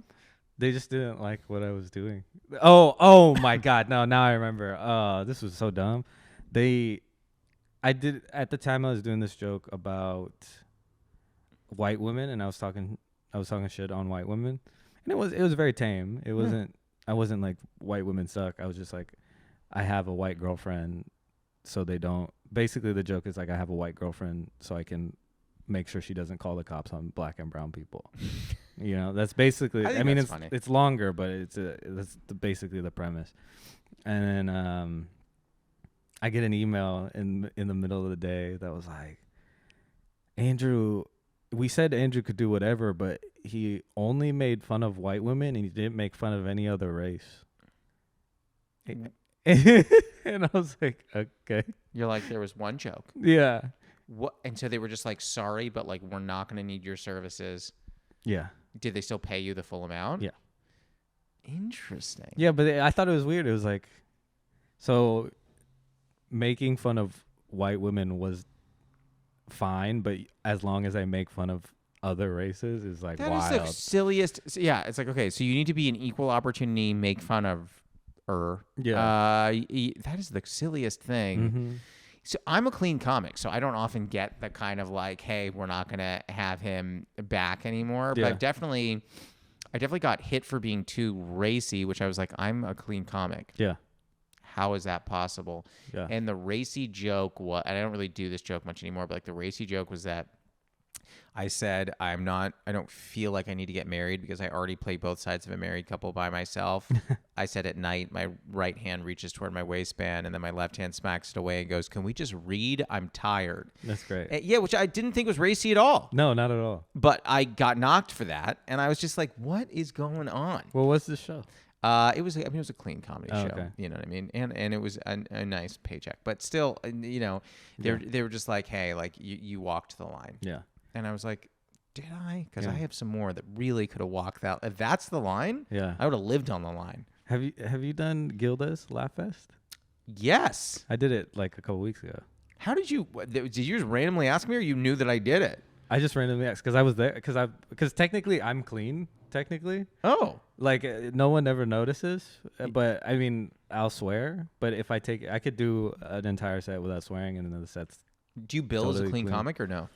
They just didn't like what I was doing. Oh my God. No, now I remember. This was so dumb. At the time I was doing this joke about white women, and I was talking shit on white women, and it was very tame. It wasn't. I wasn't like white women suck. I was just like, I have a white girlfriend, so they don't. Basically, the joke is like, I have a white girlfriend, so I can make sure she doesn't call the cops on black and brown people. That's basically. I mean, it's longer, but that's basically the premise. And then I get an email in the middle of the day that was like, Andrew, we said Andrew could do whatever, but he only made fun of white women and he didn't make fun of any other race. And I was like, okay. You're like, there was one joke. Yeah. What? And so they were just like, sorry, but like, we're not going to need your services. Yeah. Did they still pay you the full amount? Yeah. Interesting. Yeah, but I thought it was weird. It was like, so making fun of white women was fine, but as long as I make fun of other races is like that wild. That is the silliest. Yeah, it's like, okay, so you need to be an equal opportunity, make fun of her. Yeah. That is the silliest thing. So I'm a clean comic, so I don't often get the kind of like, hey, we're not gonna have him back anymore. But I definitely got hit for being too racy, which I was like, I'm a clean comic. Yeah. How is that possible? Yeah. And the racy joke was, and I don't really do this joke much anymore, but like the racy joke was that I said, I don't feel like I need to get married because I already play both sides of a married couple by myself. I said at night, my right hand reaches toward my waistband and then my left hand smacks it away and goes, can we just read? I'm tired. That's great. And yeah, which I didn't think was racy at all. No, not at all. But I got knocked for that. And I was just like, what is going on? Well, what's the show? It was a clean comedy show. Okay. You know what I mean? And it was a nice paycheck. But still, they were just like, hey, like you walked the line. Yeah. And I was like, did I? Because I have some more that really could have walked that. If that's the line, I would have lived on the line. Have you done Gilda's Laugh Fest? Yes. I did it like a couple weeks ago. How did you just randomly ask me, or you knew that I did it? I just randomly asked because I was there because technically I'm clean. Technically. Oh. Like no one ever notices, but I mean I'll swear. But if I could do an entire set without swearing, and then the set's. Do you bill totally as a clean comic or no?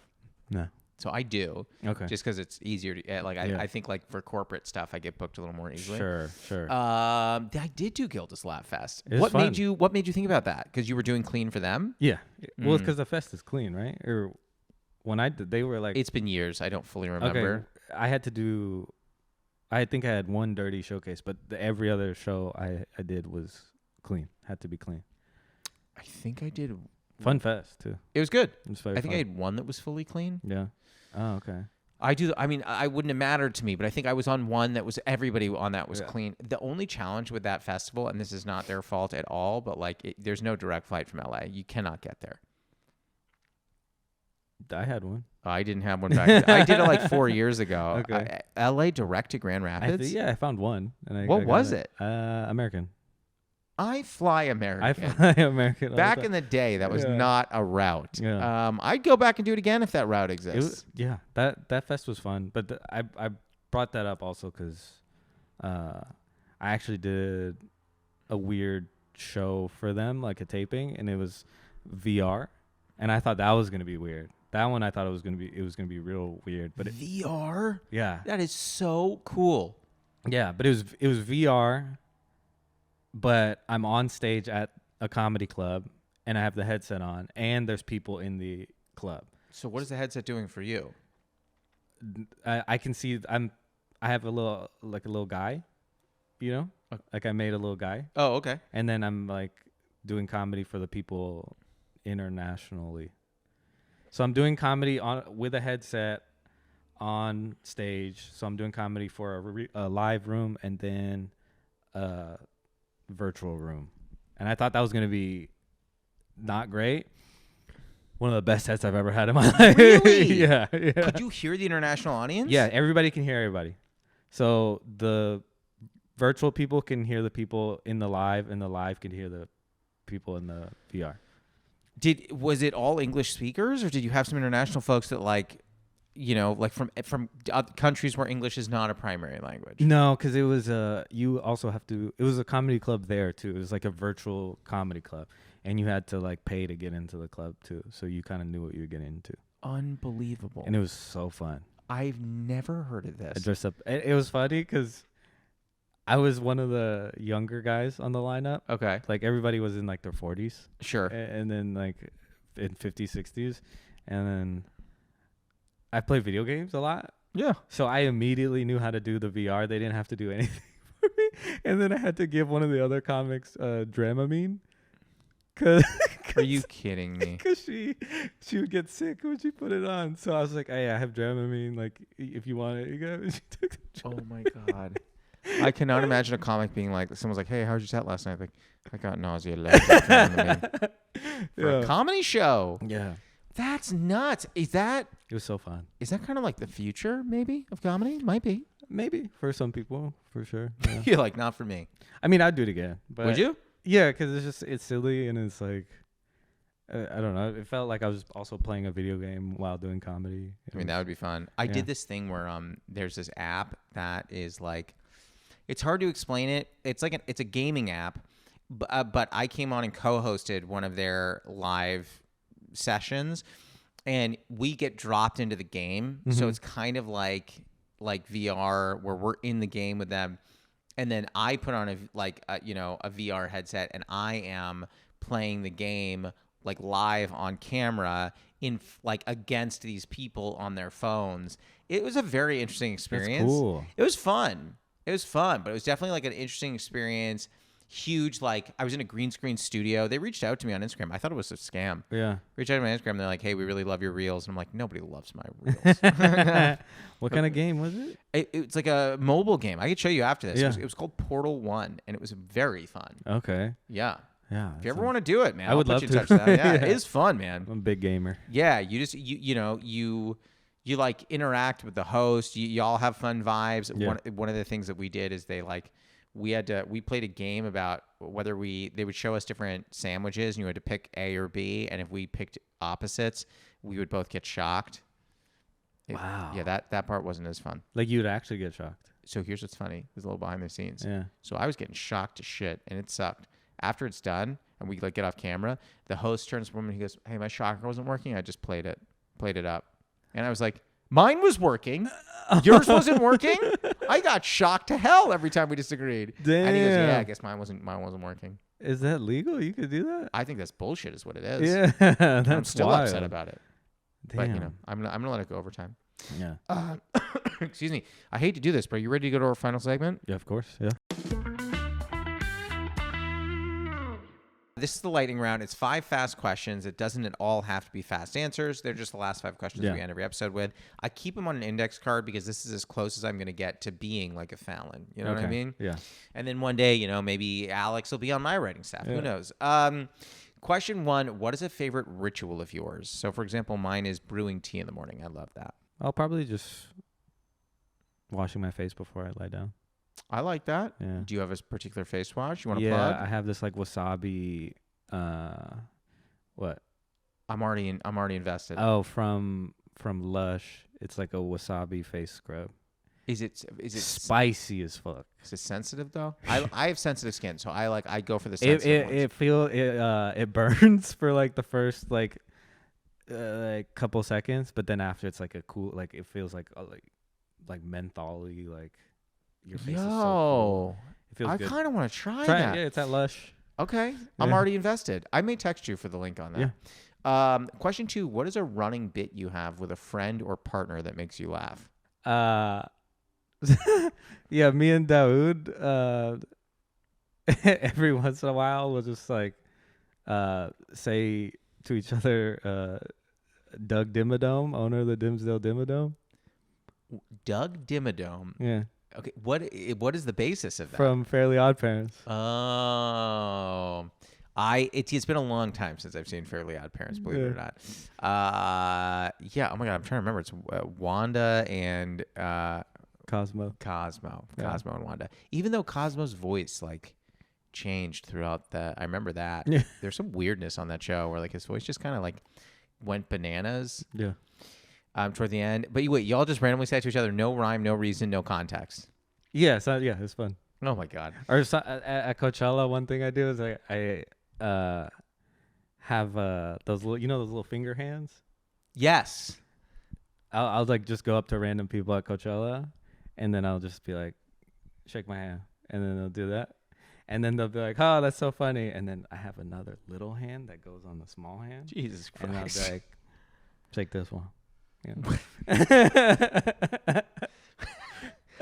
No. So I do. Okay. Just because it's easier to I think like for corporate stuff I get booked a little more easily. Sure. I did do Gilda's Laugh Fest. What made you think about that? Because you were doing clean for them? Yeah. Well, it's because the fest is clean, right? Or when I did, they were like. It's been years. I don't fully remember. Okay. I had to do. I think I had one dirty showcase, but every other show I did was clean. Had to be clean. I think I did. Fun fest too. It was good. It was very I think fun. I had one that was fully clean. Yeah. Oh, okay. I mean, I wouldn't have mattered to me, but I think I was on one that was everybody on that was clean. The only challenge with that festival, and this is not their fault at all, but like there's no direct flight from LA. You cannot get there. I had one. I didn't have one back then. I did it like 4 years ago. Okay. LA direct to Grand Rapids? I found one. And what was it? American. I fly American. I fly American. Back in the day, that was not a route. Yeah. I'd go back and do it again if that route exists. That fest was fun. But I brought that up also because I actually did a weird show for them, like a taping, and it was VR. And I thought that was going to be weird. That one I thought it was going to be real weird. But VR? Yeah. That is so cool. Yeah, but it was VR. But I'm on stage at a comedy club, and I have the headset on, and there's people in the club. So what is the headset doing for you? I can see I have a little guy, you know, like I made a little guy. Oh, okay. And then I'm like doing comedy for the people internationally. So I'm doing comedy with a headset on stage. So I'm doing comedy for a live room and then a virtual room. And I thought that was going to be not great. One of the best sets I've ever had in my life. Really? Yeah. Could you hear the international audience? Yeah, everybody can hear everybody. So the virtual people can hear the people in the live, and the live can hear the people in the VR. Was it all English speakers, or did you have some international folks that like from other countries where English is not a primary language? No, because it was you also have to. It was a comedy club there too. It was like a virtual comedy club, and you had to like pay to get into the club too. So you kind of knew what you were getting into. Unbelievable. And it was so fun. I've never heard of this. I dressed up. It was funny because I was one of the younger guys on the lineup. Okay. Like everybody was in like their 40s. Sure. And then like in 50s, 60s. And then I played video games a lot. Yeah. So I immediately knew how to do the VR. They didn't have to do anything for me. And then I had to give one of the other comics Dramamine. Are you kidding me? Because she would get sick when she put it on. So I was like, hey, I have Dramamine. Like, if you want it, you go. She took the Oh, my God. I cannot imagine a comic being like, someone's like, hey, how was your set last night? Like, I got nausea. For a comedy show. Yeah. That's nuts. It was so fun. Is that kind of like the future, maybe, of comedy? Might be. Maybe. For some people, for sure. Yeah. You're like, not for me. I mean, I'd do it again. But would you? Yeah, because it's silly and it's like, I don't know. It felt like I was also playing a video game while doing comedy. I mean, that would be fun. I did this thing where there's this app that is like, it's hard to explain it. It's like it's a gaming app, but I came on and co-hosted one of their live sessions, and we get dropped into the game. Mm-hmm. So it's kind of like VR where we're in the game with them. And then I put on a VR headset, and I am playing the game like live on camera like against these people on their phones. It was a very interesting experience. That's cool. It was fun, but it was definitely like an interesting experience. Huge, like I was in a green screen studio. They reached out to me on Instagram. I thought it was a scam. Yeah. Reached out to me on Instagram. They're like, hey, we really love your reels. And I'm like, nobody loves my reels. What kind of game was it? It's like a mobile game. I could show you after this. Yeah. It was called Portal 1, and it was very fun. Okay. Yeah. Yeah. If you ever want to do it, man, I would love to. Touch that. Yeah, it is fun, man. I'm a big gamer. Yeah, you just you like interact with the host. You all have fun vibes. Yeah. One of the things that we did is we played a game about whether they would show us different sandwiches, and you had to pick A or B, and if we picked opposites, we would both get shocked. Wow. Yeah, that part wasn't as fun. Like you'd actually get shocked. So here's what's funny. There's a little behind the scenes. Yeah. So I was getting shocked to shit, and it sucked. After it's done, and we like get off camera, the host turns to me and he goes, hey, my shocker wasn't working. I just played it up. And I was like, mine was working. Yours wasn't working. I got shocked to hell every time we disagreed. Damn. And he goes, yeah, I guess mine wasn't working. Is that legal? You could do that? I think that's bullshit is what it is. Yeah. That's I'm still wild. upset about it. Damn. But I'm gonna let it go over time. Yeah. Excuse me. I hate to do this, but are you ready to go to our final segment? Yeah, of course. Yeah. This is the lightning round. It's 5 fast questions. It doesn't at all have to be fast answers. They're just the last 5 questions we end every episode with. I keep them on an index card because this is as close as I'm going to get to being like a Fallon. You know what I mean? Yeah. And then one day, maybe Alex will be on my writing staff. Yeah. Who knows? Question 1, what is a favorite ritual of yours? So, for example, mine is brewing tea in the morning. I love that. I'll probably just washing my face before I lie down. I like that. Yeah. Do you have a particular face wash you want to plug? plug? Yeah, I have this like wasabi. What? I'm already invested. Oh, from Lush. It's like a wasabi face scrub. Is it spicy as fuck? Is it sensitive though? I have sensitive skin, so I go for the sensitive ones. It burns for like the first like couple seconds, but then after it's like a cool, like it feels like mentholy, like your face is so cool. It feels good. I kind of want to try that. Yeah, it's at Lush. Okay. I'm already invested. I may text you for the link on that. Yeah. Question 2, what is a running bit you have with a friend or partner that makes you laugh? Yeah, me and Daoud, every once in a while we'll just like say to each other, Doug Dimmadome, owner of the Dimsdale Dimmadome. Doug Dimmadome? Yeah. Okay, what is the basis of that? From Fairly Odd Parents. Oh, it's been a long time since I've seen Fairly Odd Parents, believe it or not. Yeah. Oh my God, I'm trying to remember. It's Wanda and Cosmo. And Wanda. Even though Cosmo's voice like changed throughout I remember that. Yeah. There's some weirdness on that show where like his voice just kind of like went bananas. Yeah. Toward the end. But wait, y'all just randomly say to each other, no rhyme, no reason, no context. Yeah, it's fun. Oh my God. Or at Coachella, one thing I do is I have those little finger hands. Yes. I'll like just go up to random people at Coachella, and then I'll just be like, shake my hand, and then they'll do that, and then they'll be like, oh, that's so funny, and then I have another little hand that goes on the small hand. Jesus Christ. And I'll be like, shake this one. Yeah.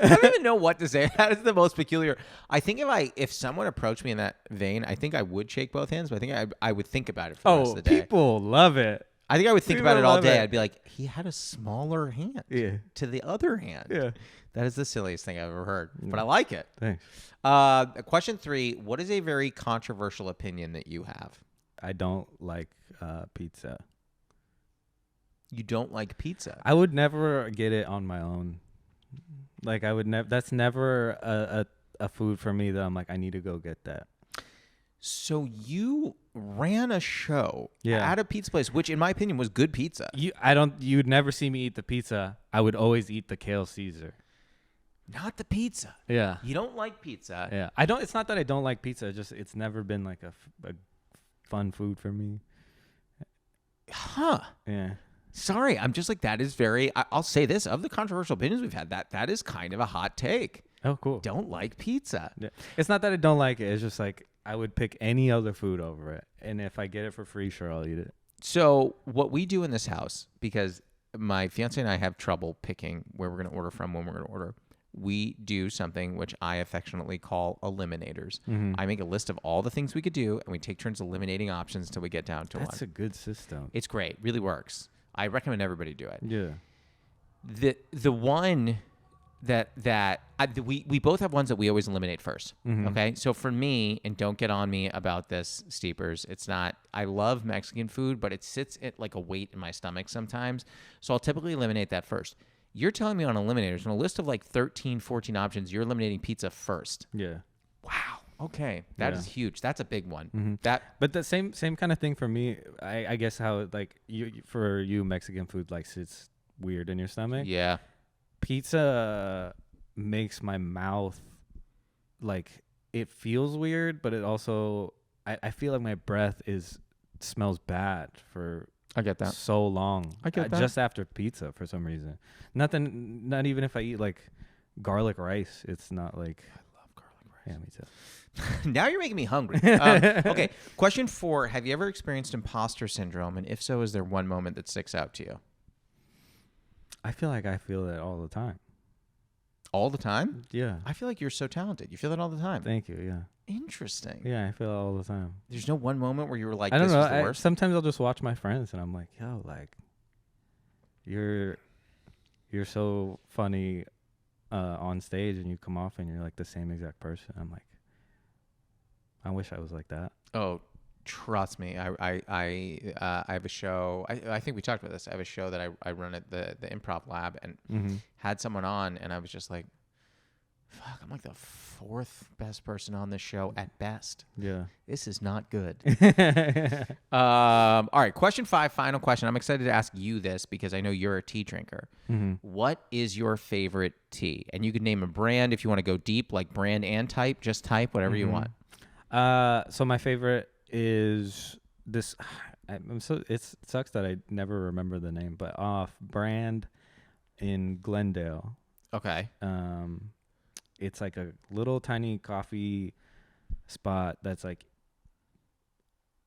I don't even know what to say. That is the most peculiar. I think if someone approached me in that vein, I think I would shake both hands, but I think I would think about it for the rest of the day. People love it. I think I would think about it all day. I'd be like, he had a smaller hand to the other hand. Yeah. That is the silliest thing I've ever heard, but I like it. Thanks. Question 3, what is a very controversial opinion that you have? I don't like pizza. You don't like pizza? I would never get it on my own. Like I would never. That's never a food for me that I'm like I need to go get that. So you ran a show at a pizza place, which in my opinion was good pizza. You'd never see me eat the pizza. I would always eat the kale Caesar. Not the pizza. Yeah. You don't like pizza. Yeah. It's not that I don't like pizza. It's never been like a fun food for me. Huh. Yeah. Sorry, I'm just like, that is very, I'll say this, of the controversial opinions we've had, that is kind of a hot take. Oh, cool. Don't like pizza. Yeah. It's not that I don't like it. It's just like, I would pick any other food over it. And if I get it for free, sure, I'll eat it. So what we do in this house, because my fiance and I have trouble picking where we're going to order from, when we're going to order, we do something which I affectionately call eliminators. Mm-hmm. I make a list of all the things we could do, and we take turns eliminating options until we get down to one. That's a good system. It's great. Really works. I recommend everybody do it. Yeah. The one we both have ones that we always eliminate first. Mm-hmm. Okay, so for me, and don't get on me about this, Steepers. It's not. I love Mexican food, but it sits at like a weight in my stomach sometimes. So I'll typically eliminate that first. You're telling me on eliminators, on a list of like 13, 14 options, you're eliminating pizza first. Yeah. Wow. Okay, that is huge. That's a big one. Mm-hmm. But the same kind of thing for me. I guess how like for you Mexican food like sits weird in your stomach. Yeah, pizza makes my mouth like it feels weird, but it also I feel like my breath smells bad for. I get that. So long. I get that. Just after pizza for some reason. Not even if I eat like garlic rice. It's not like. I love garlic rice. Yeah, me too. Now you're making me hungry. Okay, question 4. Have you ever experienced imposter syndrome? And if so, is there one moment that sticks out to you? I feel like I feel that all the time. All the time? Yeah. I feel like you're so talented. You feel that all the time. Thank you, yeah. Interesting. Yeah, I feel it all the time. There's no one moment where you were like, I don't this know. was the worst? Sometimes I'll just watch my friends and I'm like, yo, like, you're so funny on stage and you come off and you're like the same exact person. I'm like, I wish I was like that. Oh, trust me. I have a show. I think we talked about this. I have a show that I run at the Improv Lab, and had someone on, and I was just like, fuck, I'm like the 4th best person on this show at best. Yeah. This is not good. All right. Question 5, final question. I'm excited to ask you this because I know you're a tea drinker. Mm-hmm. What is your favorite tea? And you can name a brand if you want to go deep, like brand and type, just type, whatever you want. So my favorite is this. It sucks that I never remember the name, but Off Brand in Glendale. Okay. It's like a little tiny coffee spot that's like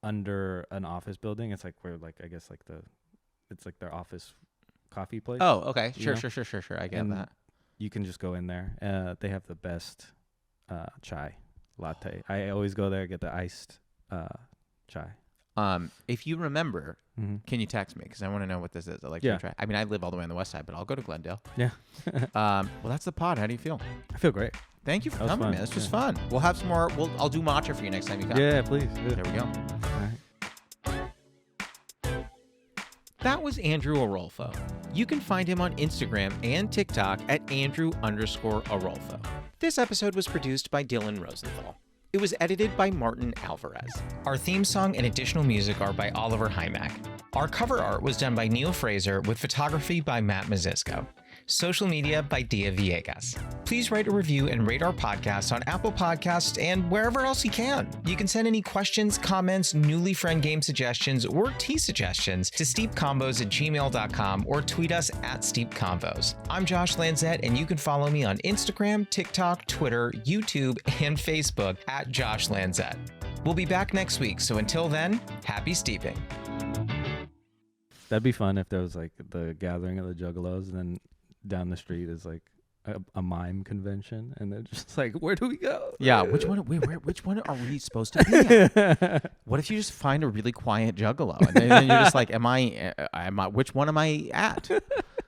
under an office building. It's like where like I guess like it's like their office coffee place. Oh, okay. Sure. I get that. You can just go in there. They have the best chai latte. I always go there, get the iced chai. If you remember, can you text me? Because I want to know what this is. I like to try. I mean, I live all the way on the west side, but I'll go to Glendale. Yeah. Well, that's the pod. How do you feel? I feel great. Thank you for coming, man. This was fun. We'll have some more. I'll do matcha for you next time you come. Yeah, please. There we go. All right. That was Andrew Orolfo. You can find him on Instagram and TikTok at Andrew_Orolfo. This episode was produced by Dylan Rosenthal. It was edited by Martin Alvarez. Our theme song and additional music are by Oliver Hymack. Our cover art was done by Neil Fraser with photography by Matt Mazisco. Social media by Dia Villegas. Please write a review and rate our podcast on Apple Podcasts and wherever else you can. You can send any questions, comments, newly friend game suggestions, or tea suggestions to steepcombos@gmail.com or tweet us at steepconvos. I'm Josh Lanzet, and you can follow me on Instagram, TikTok, Twitter, YouTube, and Facebook at Josh Lanzet. We'll be back next week, so until then, happy steeping. That'd be fun if there was like the gathering of the Juggalos, and then down the street is like a mime convention, and they're just like, where do we go? Yeah, which one are we supposed to be at? What if you just find a really quiet juggalo, and then you're just like, am I which one am I at?